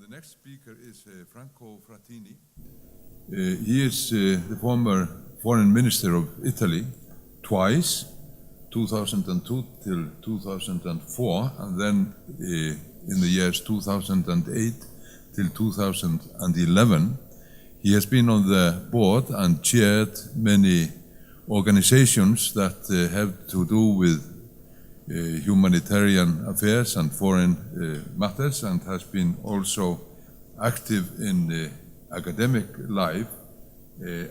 The next speaker is Franco Frattini. He is the former foreign minister of Italy twice, 2002 till 2004, and then in the years 2008 till 2011. He has been on the board and chaired many organizations that have to do with humanitarian affairs and foreign matters, and has been also active in academic life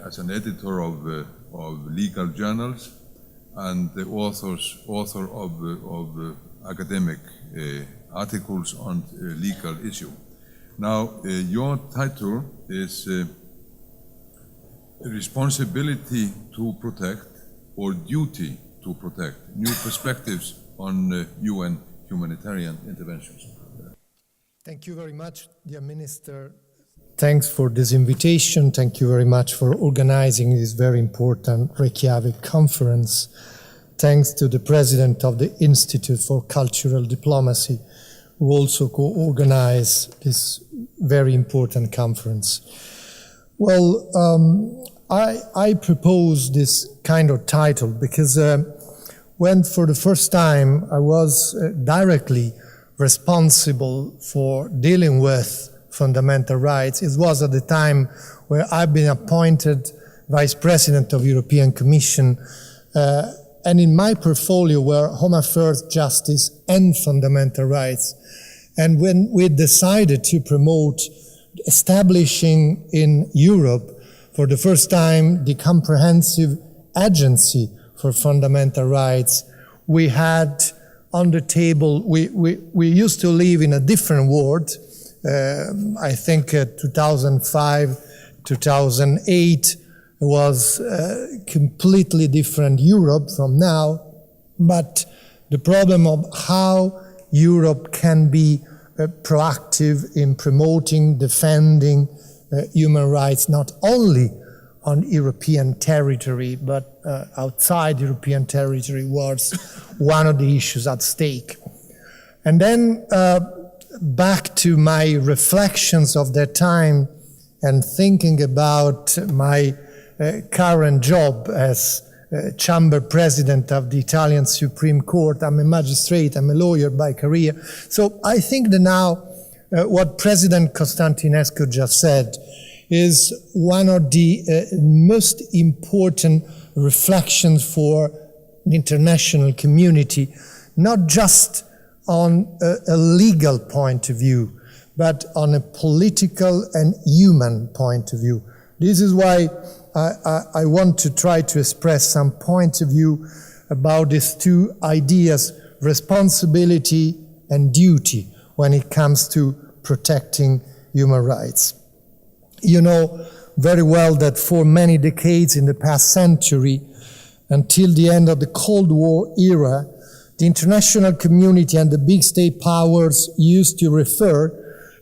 as an editor of legal journals and the author of academic articles on legal issue. Now, your title is Responsibility to Protect or Duty to Protect, New Perspectives on UN Humanitarian Interventions. Thank you very much, dear Minister. Thanks for this invitation. Thank you very much for organizing this very important Reykjavík conference. Thanks to the President of the Institute for Cultural Diplomacy, who also co-organized this very important conference. Well, I propose this kind of title because when for the first time I was directly responsible for dealing with fundamental rights, it was at the time where I've been appointed Vice President of European Commission, and in my portfolio were Home Affairs, Justice and Fundamental Rights. And when we decided to promote establishing in Europe for the first time the comprehensive agency for fundamental rights, we had on the table, we used to live in a different world. I think 2005, 2008 was completely different Europe from now, but the problem of how Europe can be proactive in promoting, defending human rights, not only on European territory, but outside European territory was one of the issues at stake. And then back to my reflections of that time and thinking about my current job as Chamber President of the Italian Supreme Court. I'm a magistrate, I'm a lawyer by career. So I think that now what President Constantinescu just said is one of the most important reflections for the international community, not just on a legal point of view, but on a political and human point of view. This is why I want to try to express some points of view about these two ideas, responsibility and duty, when it comes to protecting human rights. You know very well that for many decades in the past century, until the end of the Cold War era, the international community and the big state powers used to refer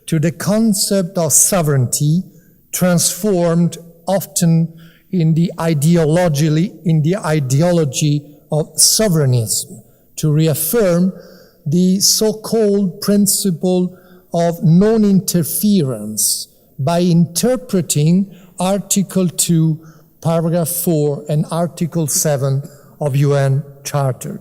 to the concept of sovereignty, transformed often in the ideology of sovereignism, to reaffirm the so-called principle of non-interference by interpreting Article 2, Paragraph 4 and Article 7 of UN Charter.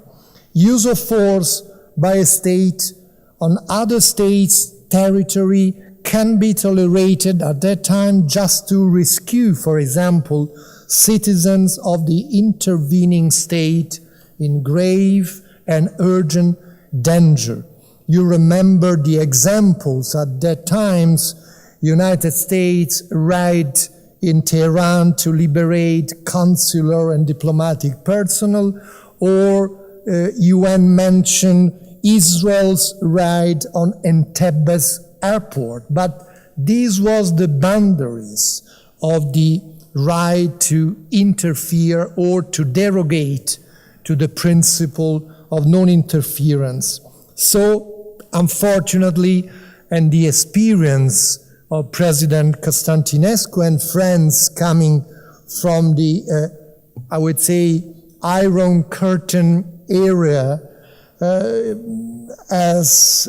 Use of force by a state on other states' territory can be tolerated at that time just to rescue, for example, citizens of the intervening state in grave and urgent danger. You remember the examples at that times, United States raid in Tehran to liberate consular and diplomatic personnel, or UN mentioned Israel's raid on Entebbe's airport. But this was the boundaries of the right to interfere or to derogate to the principle of non-interference. So, unfortunately, and the experience of President Constantinescu and friends coming from the, I would say, Iron Curtain area as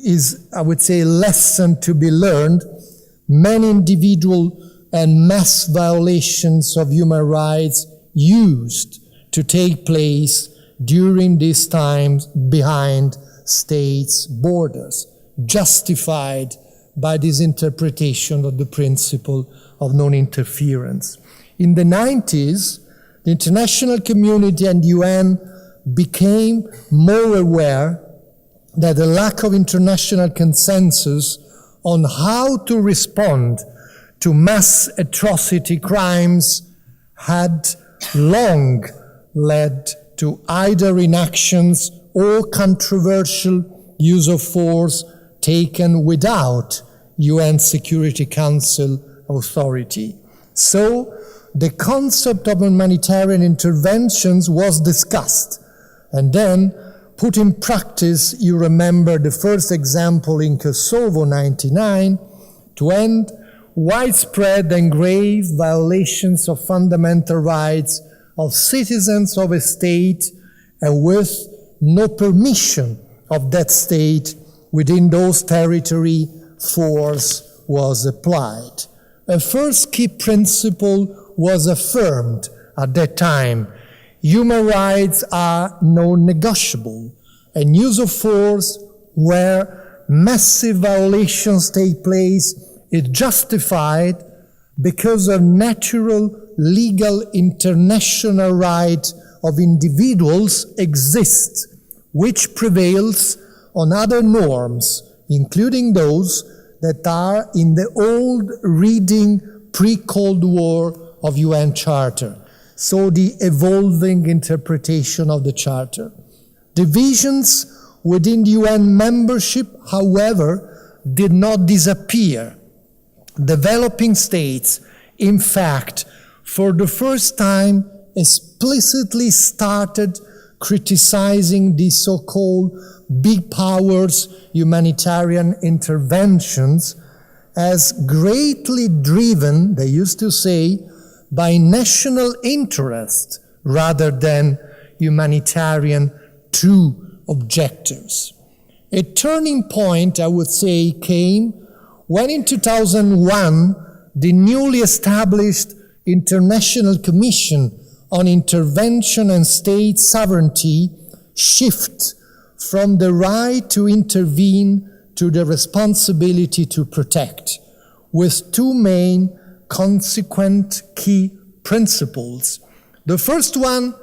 is, I would say, a lesson to be learned, many individual and mass violations of human rights used to take place during these times behind states' borders, justified by this interpretation of the principle of non-interference. In the 90s, the international community and UN became more aware that the lack of international consensus on how to respond to mass atrocity crimes had long led to either inactions or controversial use of force taken without UN Security Council authority. So the concept of humanitarian interventions was discussed and then put in practice. You remember the first example in Kosovo, 1999, to end widespread and grave violations of fundamental rights of citizens of a state, and with no permission of that state within those territory, force was applied. A first key principle was affirmed at that time. Human rights are non-negotiable, and use of force where massive violations take place is justified because of natural, legal, international right of individuals exists, which prevails on other norms, including those that are in the old reading pre-Cold War of UN Charter. So the evolving interpretation of the Charter. Divisions within the UN membership, however, did not disappear. Developing states, in fact, for the first time, explicitly started criticizing the so-called big powers humanitarian interventions as greatly driven, they used to say, by national interest rather than humanitarian true objectives. A turning point, I would say, came when in 2001, the newly established International Commission on Intervention and State Sovereignty shift from the right to intervene to the responsibility to protect, with two main consequent key principles. The first one,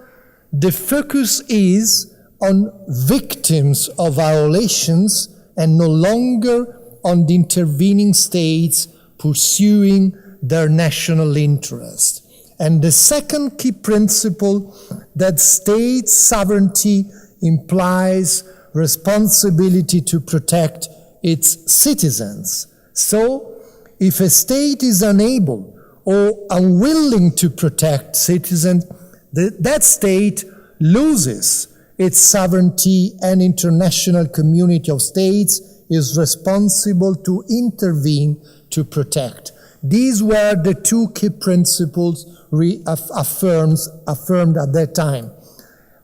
the focus is on victims of violations and no longer on the intervening states pursuing their national interest. And the second key principle, that state sovereignty implies responsibility to protect its citizens. So, if a state is unable or unwilling to protect citizens, that state loses its sovereignty, and international community of states is responsible to intervene to protect. These were the two key principles affirmed at that time.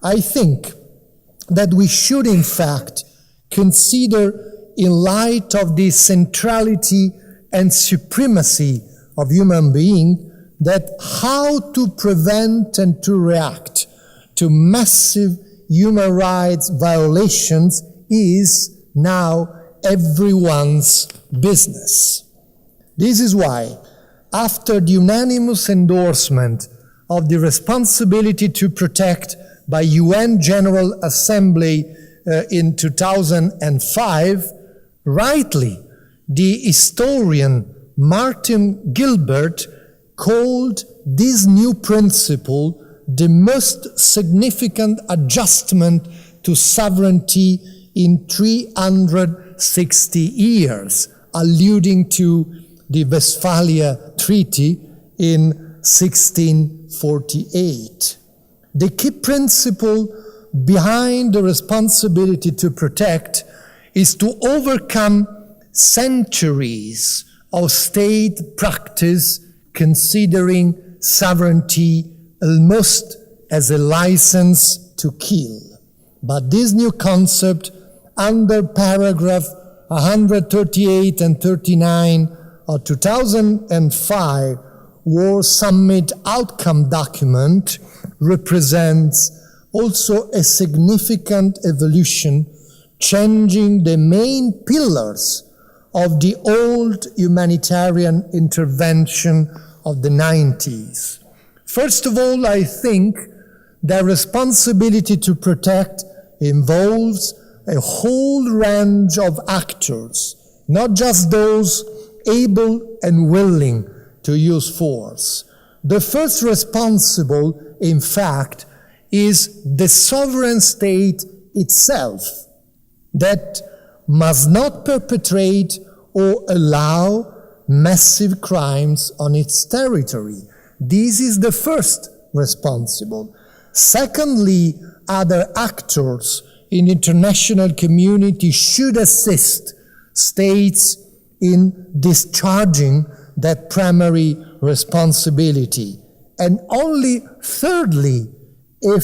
I think that we should, in fact, consider, in light of the centrality and supremacy of human being, that how to prevent and to react to massive human rights violations is now everyone's business. This is why, after the unanimous endorsement of the responsibility to protect by UN General Assembly in 2005, rightly, the historian Martin Gilbert called this new principle the most significant adjustment to sovereignty in 360 years, alluding to the Westphalia Treaty in 1648. The key principle behind the responsibility to protect is to overcome centuries of state practice considering sovereignty almost as a license to kill. But this new concept, under paragraph 138 and 39 of 2005 War Summit outcome document, represents also a significant evolution, changing the main pillars of the old humanitarian intervention of the 90s. First of all, I think the responsibility to protect involves a whole range of actors, not just those able and willing to use force. The first responsible, in fact, is the sovereign state itself, that must not perpetrate or allow massive crimes on its territory. This is the first responsible. Secondly, other actors in the international community should assist states in discharging that primary responsibility. And only thirdly, if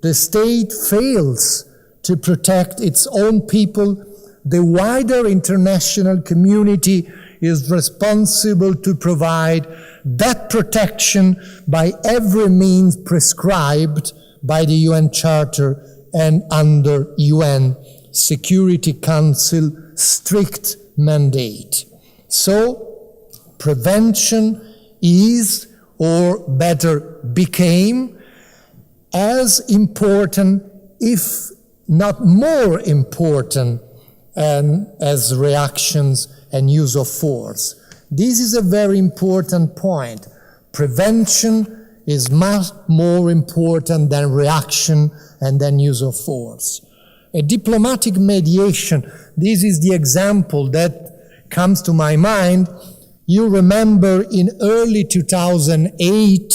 the state fails to protect its own people, the wider international community is responsible to provide that protection by every means prescribed by the UN Charter and under UN Security Council strict mandate. So, prevention is, or better became, as important, if not more important, as reactions and use of force. This is a very important point. Prevention is much more important than reaction and then use of force. A diplomatic mediation, this is the example that comes to my mind. You remember in early 2008,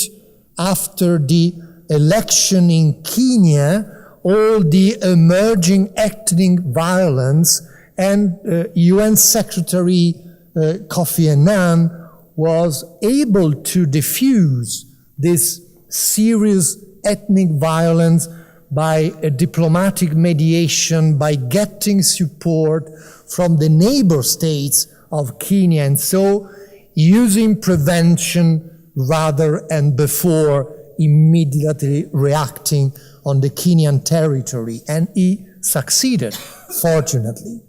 after the election in Kenya, all the emerging ethnic violence, and UN Secretary Kofi Annan was able to diffuse this serious ethnic violence by a diplomatic mediation, by getting support from the neighbor states of Kenya, and so using prevention rather and before immediately reacting on the Kenyan territory, and he succeeded, fortunately.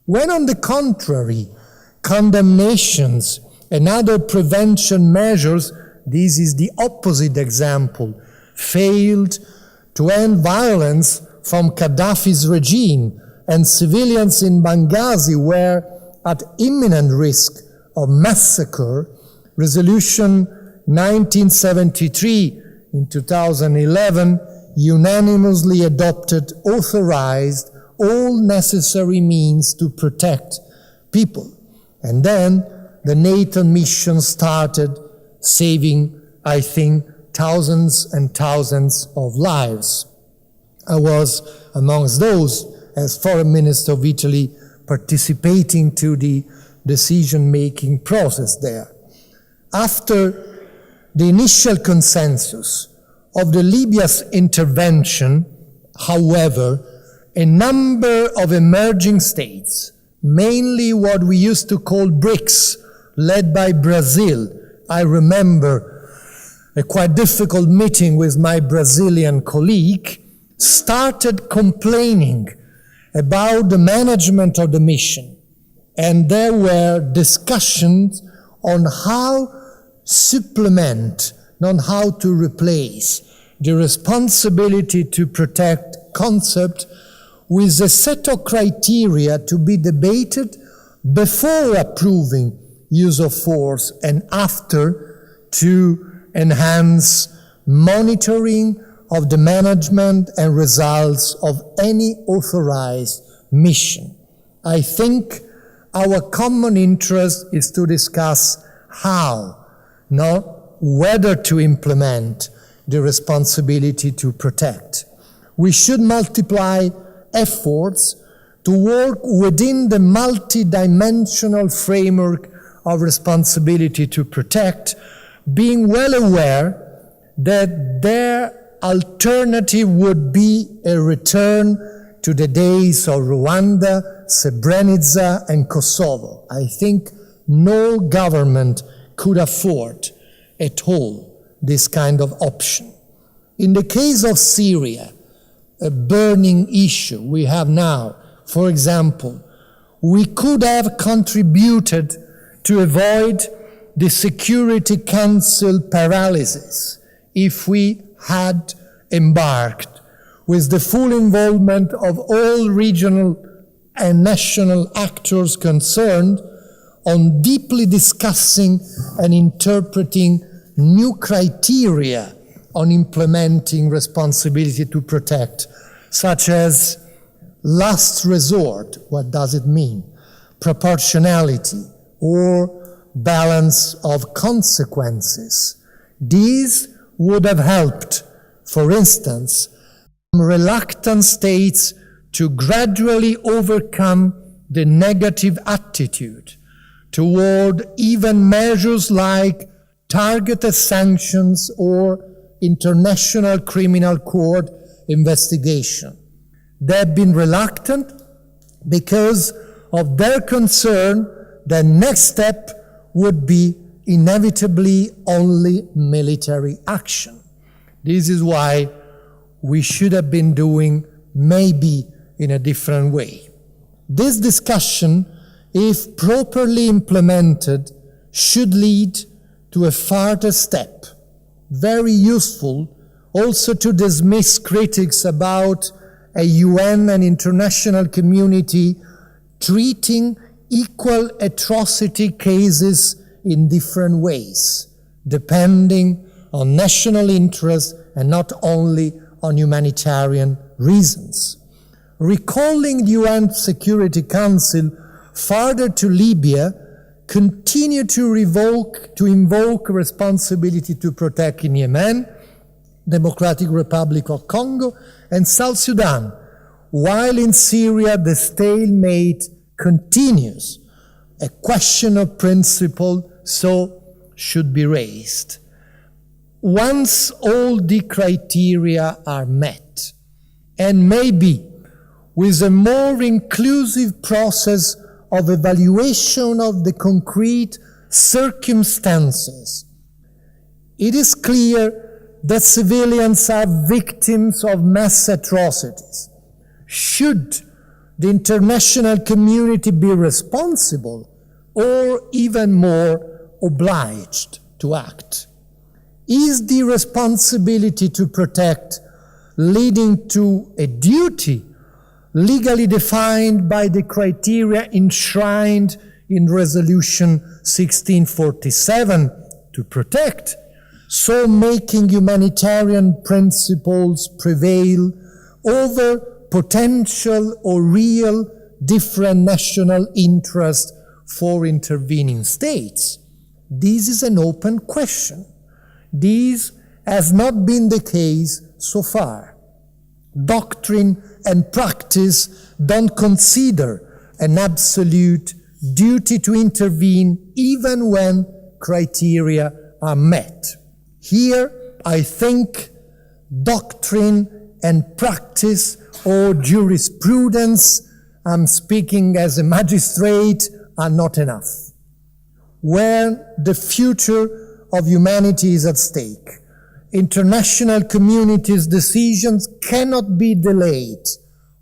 When, on the contrary, condemnations and other prevention measures, this is the opposite example, failed to end violence from Gaddafi's regime, and civilians in Benghazi were at imminent risk of massacre, Resolution 1973 in 2011 unanimously adopted, authorized all necessary means to protect people. And then the NATO mission started, saving, I think, thousands and thousands of lives. I was amongst those, as Foreign Minister of Italy, participating to the decision-making process there. After the initial consensus of the Libya's intervention, however, a number of emerging states, mainly what we used to call BRICS, led by Brazil. I remember a quite difficult meeting with my Brazilian colleague, started complaining about the management of the mission. And there were discussions on how supplement, not how to replace, the responsibility to protect concept with a set of criteria to be debated before approving use of force and after to enhance monitoring of the management and results of any authorized mission. I think our common interest is to discuss how, not whether to implement the responsibility to protect. We should multiply efforts to work within the multidimensional framework of responsibility to protect, being well aware that their alternative would be a return to the days of Rwanda, Srebrenica, and Kosovo. I think no government could afford at all this kind of option. In the case of Syria, a burning issue we have now, for example, we could have contributed to avoid the Security Council paralysis if we had embarked with the full involvement of all regional and national actors concerned on deeply discussing and interpreting new criteria on implementing responsibility to protect, such as last resort, what does it mean? Proportionality or balance of consequences. These would have helped, for instance, reluctant states to gradually overcome the negative attitude toward even measures like targeted sanctions or International Criminal Court investigation. They have been reluctant because of their concern that next step would be inevitably only military action. This is why we should have been doing maybe in a different way. This discussion, if properly implemented, should lead to a further step, very useful also to dismiss critics about a UN and international community treating equal atrocity cases in different ways, depending on national interest and not only on humanitarian reasons. Recalling the UN Security Council further to Libya continue to invoke responsibility to protect in Yemen, Democratic Republic of Congo, and South Sudan, while in Syria the stalemate continues. A question of principle so should be raised. Once all the criteria are met, and maybe with a more inclusive process of evaluation of the concrete circumstances, it is clear that civilians are victims of mass atrocities. Should the international community be responsible or even more obliged to act? Is the responsibility to protect leading to a duty legally defined by the criteria enshrined in Resolution 1647 to protect, so making humanitarian principles prevail over potential or real different national interest for intervening states? This is an open question. This has not been the case so far. Doctrine and practice don't consider an absolute duty to intervene even when criteria are met. Here, I think doctrine and practice or jurisprudence, I'm speaking as a magistrate, are not enough. Where the future of humanity is at stake, international community's decisions cannot be delayed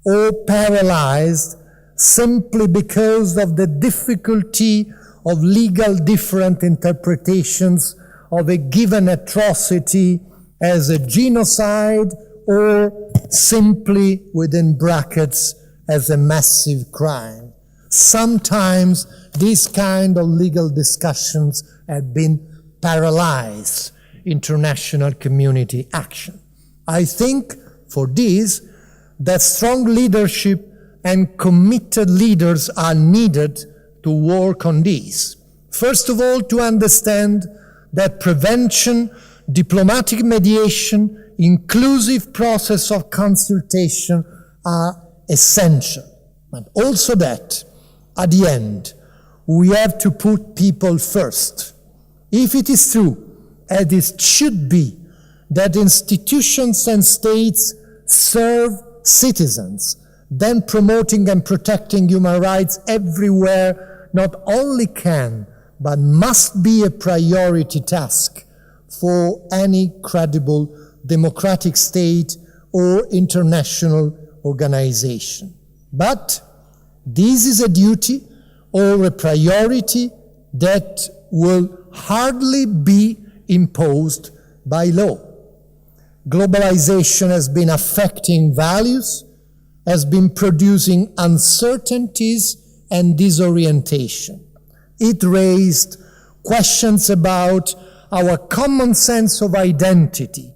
or paralyzed simply because of the difficulty of legal different interpretations of a given atrocity as a genocide or simply, within brackets, as a massive crime. Sometimes these kind of legal discussions have been paralyzed international community action. I think for this, that strong leadership and committed leaders are needed to work on this. First of all, to understand that prevention, diplomatic mediation, inclusive process of consultation are essential. But also that, at the end, we have to put people first. If it is true, as it should be, that institutions and states serve citizens then promoting and protecting human rights everywhere not only can, but must be a priority task for any credible democratic state or international organization. But this is a duty or a priority that will hardly be imposed by law. Globalization has been affecting values, has been producing uncertainties and disorientation. It raised questions about our common sense of identity,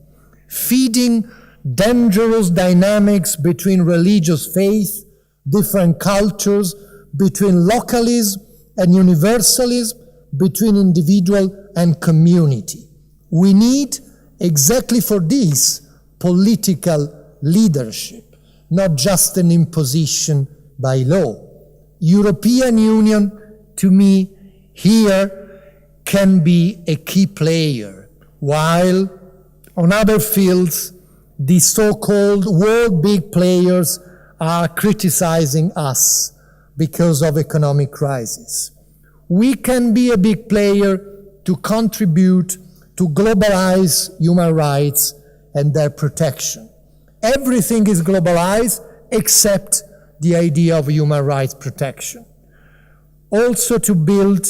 feeding dangerous dynamics between religious faith, different cultures, between localism and universalism, between individual and community. We need, exactly for this, political leadership, not just an imposition by law. European Union, to me, here can be a key player, while on other fields, the so-called world big players are criticizing us because of economic crisis. We can be a big player to contribute to globalize human rights and their protection. Everything is globalized except the idea of human rights protection. Also to build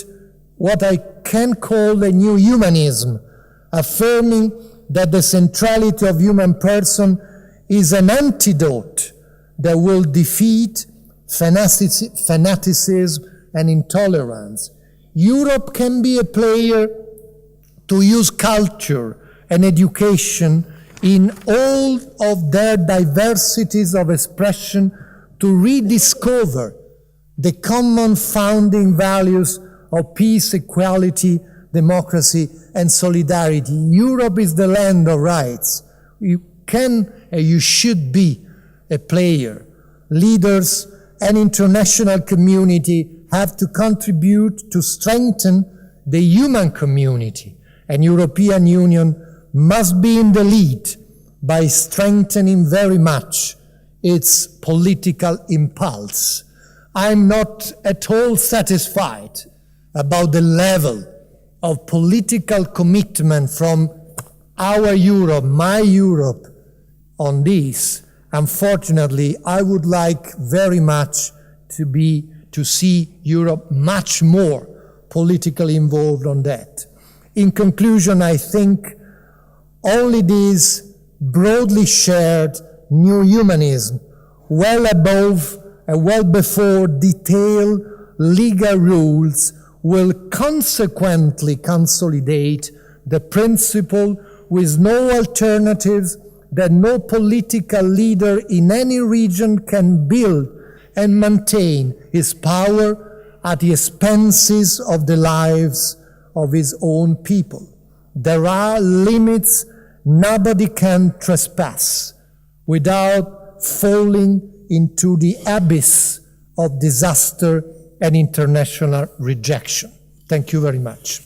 what I can call a new humanism, affirming that the centrality of human person is an antidote that will defeat fanaticism and intolerance. Europe can be a player to use culture and education in all of their diversities of expression to rediscover the common founding values of peace, equality, democracy, and solidarity. Europe is the land of rights. You can and you should be a player. Leaders and international community have to contribute to strengthen the human community, and European Union must be in the lead by strengthening very much its political impulse. I'm not at all satisfied about the level of political commitment from our Europe, my Europe, on this. Unfortunately, I would like very much to see Europe much more politically involved on that. In conclusion, I think only this broadly shared new humanism, well above and well before detailed legal rules, will consequently consolidate the principle with no alternatives that no political leader in any region can build and maintain his power at the expenses of the lives of his own people. There are limits nobody can trespass without falling into the abyss of disaster and international rejection. Thank you very much.